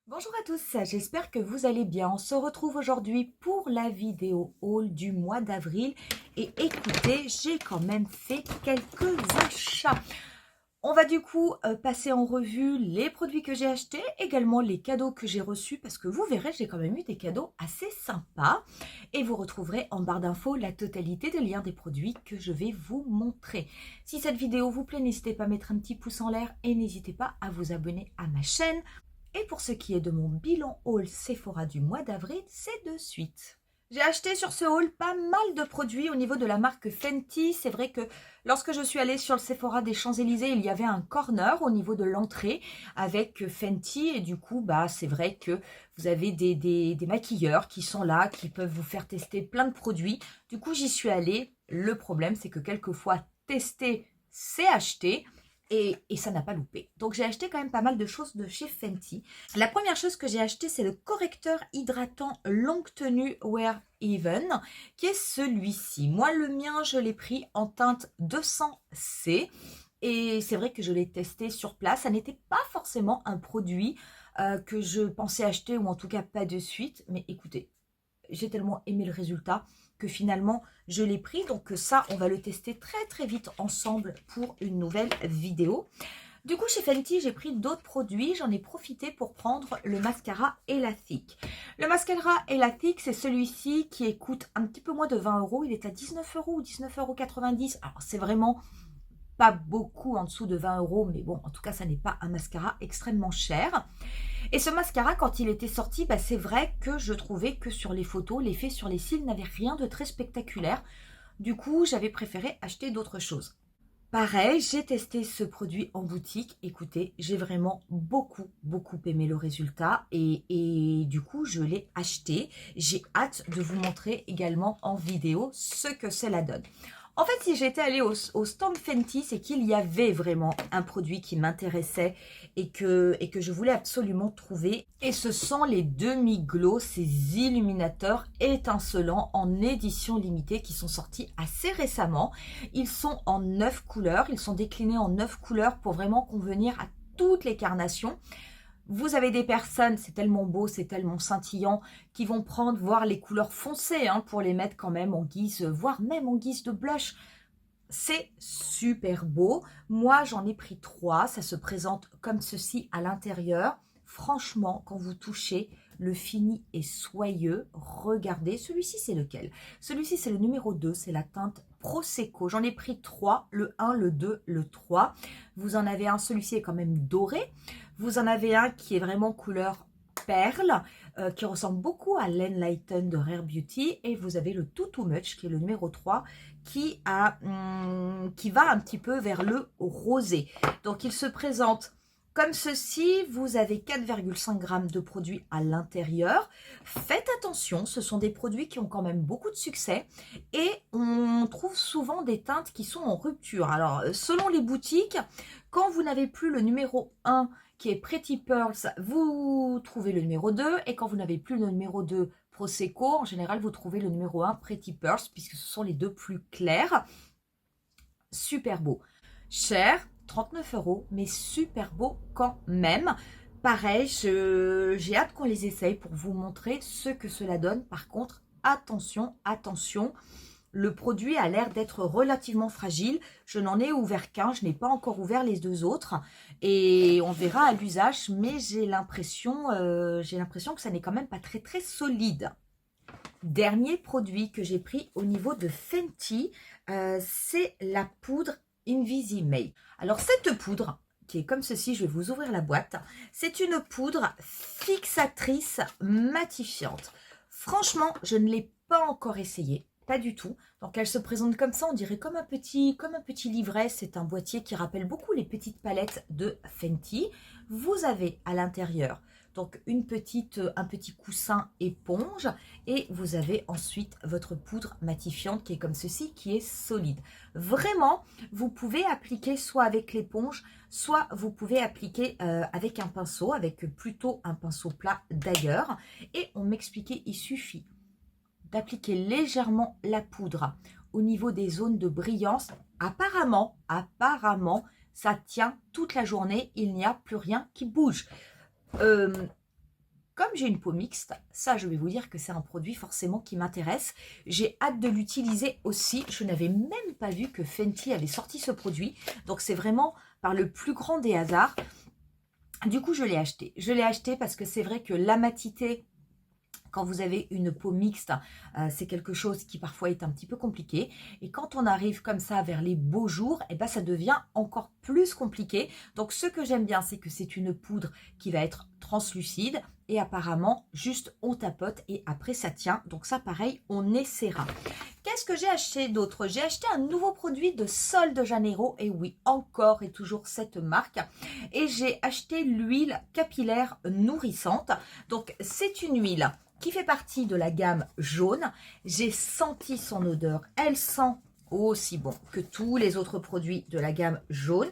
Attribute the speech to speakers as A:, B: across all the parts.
A: Bonjour à tous, j'espère que vous allez bien. On se retrouve aujourd'hui pour la vidéo haul du mois d'avril. Et écoutez, j'ai quand même fait quelques achats. On va du coup passer en revue les produits que j'ai achetés, également les cadeaux que j'ai reçus, parce que vous verrez, j'ai quand même eu des cadeaux assez sympas. Et vous retrouverez en barre d'infos la totalité des liens des produits que je vais vous montrer. Si cette vidéo vous plaît, n'hésitez pas à mettre un petit pouce en l'air et n'hésitez pas à vous abonner à ma chaîne. Et pour ce qui est de mon bilan haul Sephora du mois d'avril, c'est de suite. J'ai acheté sur ce haul pas mal de produits au niveau de la marque Fenty. C'est vrai que lorsque je suis allée sur le Sephora des Champs-Élysées, il y avait un corner au niveau de l'entrée avec Fenty. Et du coup, c'est vrai que vous avez des maquilleurs qui sont là, qui peuvent vous faire tester plein de produits. Du coup, j'y suis allée. Le problème, c'est que quelquefois, tester, c'est acheter. Et ça n'a pas loupé. Donc j'ai acheté quand même pas mal de choses de chez Fenty. La première chose que j'ai acheté, c'est le correcteur hydratant longue tenue Wear Even, qui est celui-ci. Moi, le mien, je l'ai pris en teinte 200C. Et c'est vrai que je l'ai testé sur place. Ça n'était pas forcément un produit que je pensais acheter, ou en tout cas pas de suite. Mais écoutez, j'ai tellement aimé le résultat que finalement je l'ai pris. Donc ça, on va le tester très très vite ensemble pour une nouvelle vidéo. Du coup, chez Fenty, j'ai pris d'autres produits. J'en ai profité pour prendre le mascara Elasthic. Le mascara Elasthic, c'est celui-ci qui coûte un petit peu moins de 20 euros. Il est à 19 euros ou 19,90 €. Alors, c'est vraiment pas beaucoup en dessous de 20 euros, mais bon, en tout cas, ça n'est pas un mascara extrêmement cher. Et ce mascara, quand il était sorti, c'est vrai que je trouvais que sur les photos, l'effet sur les cils n'avait rien de très spectaculaire. Du coup, j'avais préféré acheter d'autres choses. Pareil, j'ai testé ce produit en boutique. Écoutez, j'ai vraiment beaucoup aimé le résultat et du coup, je l'ai acheté. J'ai hâte de vous montrer également en vidéo ce que cela donne. En fait, si j'étais allée au stand Fenty, c'est qu'il y avait vraiment un produit qui m'intéressait et que je voulais absolument trouver. Et ce sont les demi-glow, ces illuminateurs étincelants en édition limitée qui sont sortis assez récemment. Ils sont en 9 couleurs, ils sont déclinés en 9 couleurs pour vraiment convenir à toutes les carnations. Vous avez des personnes, c'est tellement beau, c'est tellement scintillant, qui vont prendre, voir les couleurs foncées pour les mettre quand même en guise, voire même en guise de blush. C'est super beau. Moi, j'en ai pris 3. Ça se présente comme ceci à l'intérieur. Franchement, quand vous touchez, le fini est soyeux. Regardez, celui-ci, c'est lequel? Celui-ci, c'est le numéro 2. C'est la teinte Prosecco. J'en ai pris 3. Le 1, le 2, le 3. Vous en avez un, celui-ci est quand même doré. Vous en avez un qui est vraiment couleur perle, qui ressemble beaucoup à l'Enlighten de Rare Beauty. Et vous avez le Too Much, qui est le numéro 3, qui va un petit peu vers le rosé. Donc, il se présente comme ceci. Vous avez 4,5 grammes de produits à l'intérieur. Faites attention, ce sont des produits qui ont quand même beaucoup de succès et on trouve souvent des teintes qui sont en rupture. Alors, selon les boutiques, quand vous n'avez plus le numéro 1 qui est Pretty Pearls, vous trouvez le numéro 2, et quand vous n'avez plus le numéro 2 Prosecco, en général, vous trouvez le numéro 1 Pretty Pearls, puisque ce sont les deux plus clairs. Super beau. Cher, 39 euros, mais super beau quand même. Pareil, j'ai hâte qu'on les essaye pour vous montrer ce que cela donne. Par contre, attention, attention. Le produit a l'air d'être relativement fragile. Je n'en ai ouvert qu'un, je n'ai pas encore ouvert les deux autres. Et on verra à l'usage, mais j'ai l'impression que ça n'est quand même pas très très solide. Dernier produit que j'ai pris au niveau de Fenty, c'est la poudre Invisimake. Alors cette poudre, qui est comme ceci, je vais vous ouvrir la boîte, c'est une poudre fixatrice matifiante. Franchement, je ne l'ai pas encore essayé. Pas du tout. Donc elle se présente comme ça, on dirait comme un petit livret. C'est un boîtier qui rappelle beaucoup les petites palettes de Fenty. Vous avez à l'intérieur donc un petit coussin éponge, et vous avez ensuite votre poudre matifiante qui est comme ceci, qui est solide. Vraiment, vous pouvez appliquer soit avec l'éponge, soit vous pouvez appliquer avec un pinceau, avec plutôt un pinceau plat d'ailleurs. Et on m'expliquait, il suffit d'appliquer légèrement la poudre au niveau des zones de brillance. Apparemment, ça tient toute la journée, il n'y a plus rien qui bouge. comme j'ai une peau mixte, ça je vais vous dire que c'est un produit forcément qui m'intéresse. J'ai hâte de l'utiliser aussi. Je n'avais même pas vu que Fenty avait sorti ce produit. Donc c'est vraiment par le plus grand des hasards. Du coup je l'ai acheté. Je l'ai acheté parce que c'est vrai que la matité, quand vous avez une peau mixte, c'est quelque chose qui parfois est un petit peu compliqué. Et quand on arrive comme ça vers les beaux jours, eh ben, ça devient encore plus compliqué. Donc ce que j'aime bien, c'est que c'est une poudre qui va être translucide. Et apparemment, juste on tapote et après ça tient. Donc ça pareil, on essaiera. Qu'est-ce que j'ai acheté d'autre? J'ai acheté un nouveau produit de Sol de Janeiro. Et oui, encore et toujours cette marque. Et j'ai acheté l'huile capillaire nourrissante. Donc c'est une huile qui fait partie de la gamme jaune. J'ai senti son odeur. Elle sent aussi bon que tous les autres produits de la gamme jaune.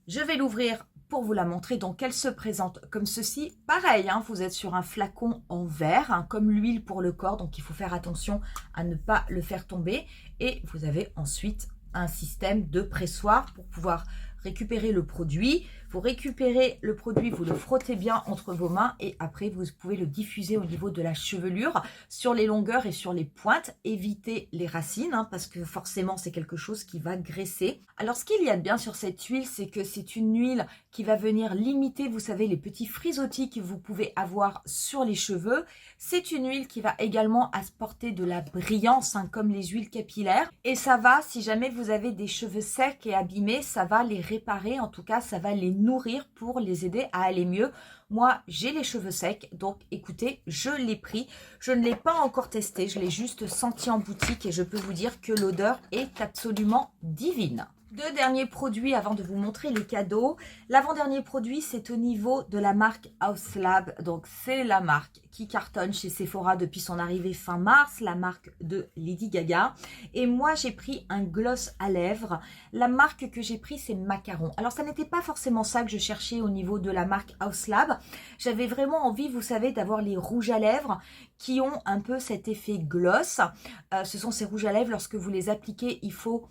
A: Je vais l'ouvrir pour vous la montrer. Donc, elle se présente comme ceci. Pareil, hein, vous êtes sur un flacon en verre, hein, comme l'huile pour le corps. Donc, il faut faire attention à ne pas le faire tomber. Et vous avez ensuite un système de pressoir pour pouvoir récupérer le produit. Vous récupérez le produit, vous le frottez bien entre vos mains et après vous pouvez le diffuser au niveau de la chevelure, sur les longueurs et sur les pointes. Évitez les racines hein, parce que forcément c'est quelque chose qui va graisser. Alors ce qu'il y a de bien sur cette huile, c'est que c'est une huile qui va venir limiter, vous savez, les petits frisottis que vous pouvez avoir sur les cheveux. C'est une huile qui va également apporter de la brillance hein, comme les huiles capillaires. Et ça va, si jamais vous avez des cheveux secs et abîmés, ça va les réparer. En tout cas, ça va les nourrir pour les aider à aller mieux. Moi, j'ai les cheveux secs, donc écoutez, je l'ai pris. Je ne l'ai pas encore testé, je l'ai juste senti en boutique et je peux vous dire que l'odeur est absolument divine. Deux derniers produits avant de vous montrer les cadeaux. L'avant-dernier produit, c'est au niveau de la marque Haus Lab. Donc, c'est la marque qui cartonne chez Sephora depuis son arrivée fin mars, la marque de Lady Gaga. Et moi, j'ai pris un gloss à lèvres. La marque que j'ai pris, c'est Macaron. Alors, ça n'était pas forcément ça que je cherchais au niveau de la marque Haus Lab. J'avais vraiment envie, vous savez, d'avoir les rouges à lèvres qui ont un peu cet effet gloss. Ce sont ces rouges à lèvres, lorsque vous les appliquez, il faut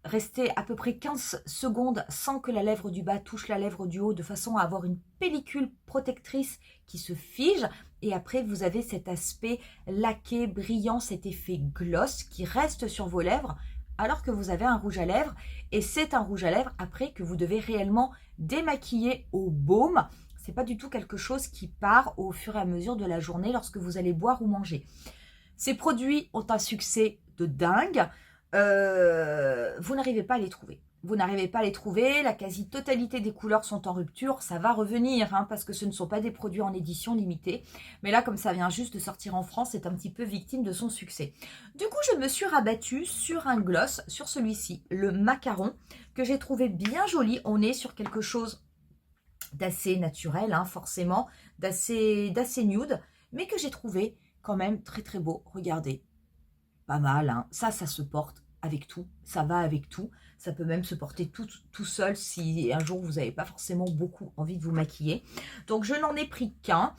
A: rester à peu près 15 secondes sans que la lèvre du bas touche la lèvre du haut de façon à avoir une pellicule protectrice qui se fige. Et après, vous avez cet aspect laqué, brillant, cet effet gloss qui reste sur vos lèvres alors que vous avez un rouge à lèvres. Et c'est un rouge à lèvres après que vous devez réellement démaquiller au baume. C'est pas du tout quelque chose qui part au fur et à mesure de la journée lorsque vous allez boire ou manger. Ces produits ont un succès de dingue. Vous n'arrivez pas à les trouver. Vous n'arrivez pas à les trouver, la quasi-totalité des couleurs sont en rupture, ça va revenir, hein, parce que ce ne sont pas des produits en édition limitée. Mais là, comme ça vient juste de sortir en France, c'est un petit peu victime de son succès. Du coup, je me suis rabattue sur un gloss, sur celui-ci, le Macaron, que j'ai trouvé bien joli. On est sur quelque chose d'assez naturel, hein, forcément, d'assez nude, mais que j'ai trouvé quand même très très beau. Regardez. Pas mal, hein. Ça se porte avec tout, ça va avec tout. Ça peut même se porter tout seul si un jour vous n'avez pas forcément beaucoup envie de vous maquiller. Donc je n'en ai pris qu'un.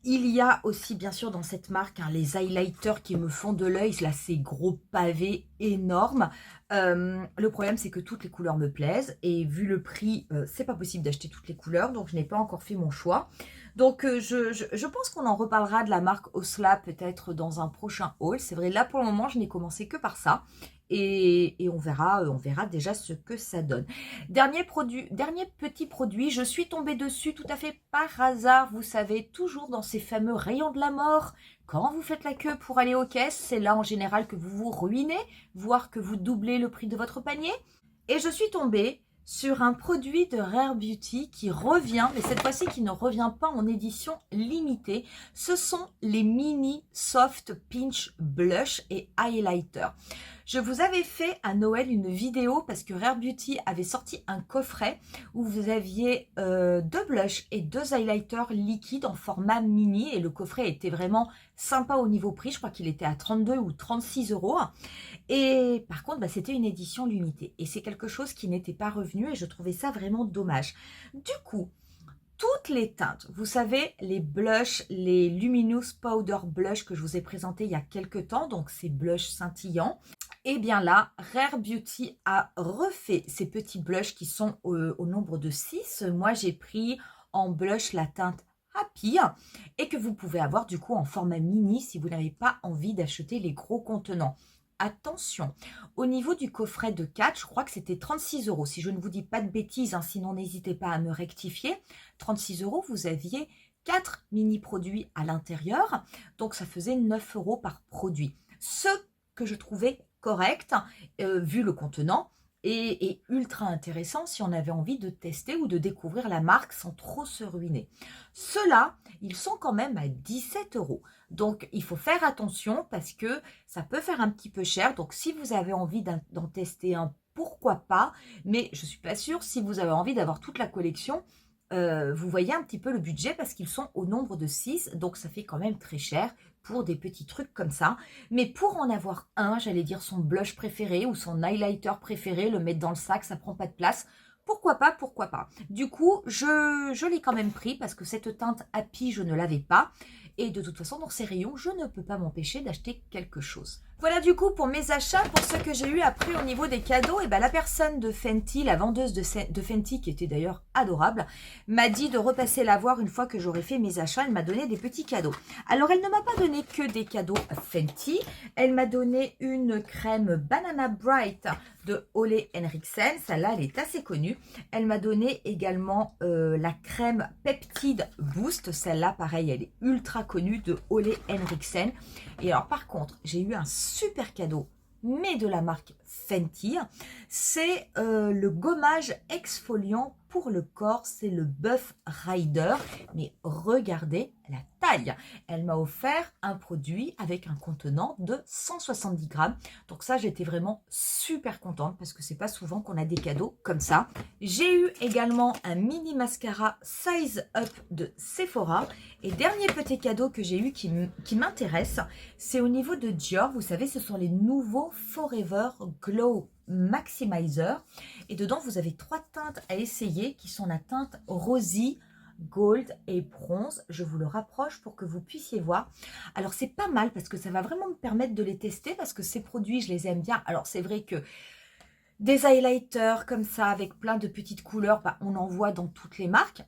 A: Il y a aussi bien sûr dans cette marque hein, les highlighters qui me font de l'œil, là ces gros pavés énormes. Le problème c'est que toutes les couleurs me plaisent et vu le prix, c'est pas possible d'acheter toutes les couleurs, donc je n'ai pas encore fait mon choix. Donc je pense qu'on en reparlera de la marque Osla peut-être dans un prochain haul. C'est vrai, là pour le moment je n'ai commencé que par ça. Et on verra déjà ce que ça donne. Dernier petit produit, je suis tombée dessus tout à fait par hasard. Vous savez, toujours dans ces fameux rayons de la mort. Quand vous faites la queue pour aller aux caisses, c'est là en général que vous vous ruinez, voire que vous doublez le prix de votre panier. Et je suis tombée sur un produit de Rare Beauty qui revient, mais cette fois-ci qui ne revient pas en édition limitée. Ce sont les Mini Soft Pinch Blush et Highlighter. Je vous avais fait à Noël une vidéo parce que Rare Beauty avait sorti un coffret où vous aviez 2 blushs et 2 highlighters liquides en format mini et le coffret était vraiment sympa au niveau prix. Je crois qu'il était à 32 ou 36 euros. Et par contre, c'était une édition limitée et c'est quelque chose qui n'était pas revenu et je trouvais ça vraiment dommage. Du coup, toutes les teintes, vous savez, les blushs, les Luminous Powder Blush que je vous ai présenté il y a quelques temps, donc ces blushs scintillants. Et bien là, Rare Beauty a refait ces petits blushs qui sont au nombre de 6. Moi, j'ai pris en blush la teinte Happy et que vous pouvez avoir du coup en format mini si vous n'avez pas envie d'acheter les gros contenants. Attention, au niveau du coffret de 4, je crois que c'était 36 €. Si je ne vous dis pas de bêtises, hein, sinon n'hésitez pas à me rectifier. 36 €, vous aviez 4 mini-produits à l'intérieur. Donc, ça faisait 9 € par produit. Ce que je trouvais correct, vu le contenant, et ultra intéressant si on avait envie de tester ou de découvrir la marque sans trop se ruiner. Ceux-là, ils sont quand même à 17 €. Donc, il faut faire attention parce que ça peut faire un petit peu cher. Donc, si vous avez envie d'en tester un, pourquoi pas. Mais je ne suis pas sûre si vous avez envie d'avoir toute la collection. Vous voyez un petit peu le budget parce qu'ils sont au nombre de 6. Donc, ça fait quand même très cher pour des petits trucs comme ça. Mais pour en avoir un, j'allais dire son blush préféré ou son highlighter préféré, le mettre dans le sac, ça prend pas de place. Pourquoi pas, pourquoi pas. Du coup, je l'ai quand même pris parce que cette teinte Happy, je ne l'avais pas. Et de toute façon, dans ces rayons, je ne peux pas m'empêcher d'acheter quelque chose. Voilà du coup pour mes achats, pour ce que j'ai eu après au niveau des cadeaux. Et ben la personne de Fenty, la vendeuse de Fenty, qui était d'ailleurs adorable, m'a dit de repasser la voir une fois que j'aurais fait mes achats. Elle m'a donné des petits cadeaux. Alors elle ne m'a pas donné que des cadeaux Fenty. Elle m'a donné une crème Banana Bright de Ole Henriksen. Celle-là, elle est assez connue. Elle m'a donné également la crème Peptide Boost. Celle-là, pareil, elle est ultra connue de Ole Henriksen. Et alors, par contre, j'ai eu un super cadeau, mais de la marque Fenty. C'est le gommage exfoliant pour le corps. C'est le Buff Rider. Mais regardez la taille. Elle m'a offert un produit avec un contenant de 170 grammes. Donc ça, j'étais vraiment super contente parce que c'est pas souvent qu'on a des cadeaux comme ça. J'ai eu également un mini mascara Size Up de Sephora. Et dernier petit cadeau que j'ai eu qui m'intéresse, c'est au niveau de Dior. Vous savez, ce sont les nouveaux Forever Glow Maximizer. Et dedans, vous avez 3 teintes à essayer qui sont la teinte Rosy, Gold et Bronze. Je vous le rapproche pour que vous puissiez voir. Alors, c'est pas mal parce que ça va vraiment me permettre de les tester parce que ces produits, je les aime bien. Alors, c'est vrai que des highlighters comme ça avec plein de petites couleurs, bah, on en voit dans toutes les marques.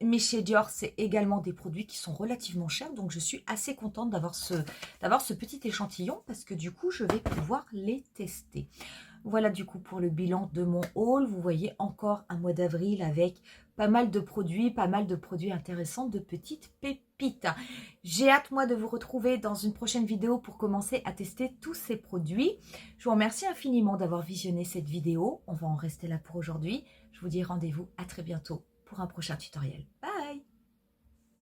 A: Mais chez Dior, c'est également des produits qui sont relativement chers. Donc, je suis assez contente d'avoir ce petit échantillon parce que du coup, je vais pouvoir les tester. Voilà du coup pour le bilan de mon haul. Vous voyez encore un mois d'avril avec pas mal de produits intéressants, de petites pépites. J'ai hâte moi de vous retrouver dans une prochaine vidéo pour commencer à tester tous ces produits. Je vous remercie infiniment d'avoir visionné cette vidéo. On va en rester là pour aujourd'hui. Je vous dis rendez-vous à très bientôt pour un prochain tutoriel. Bye!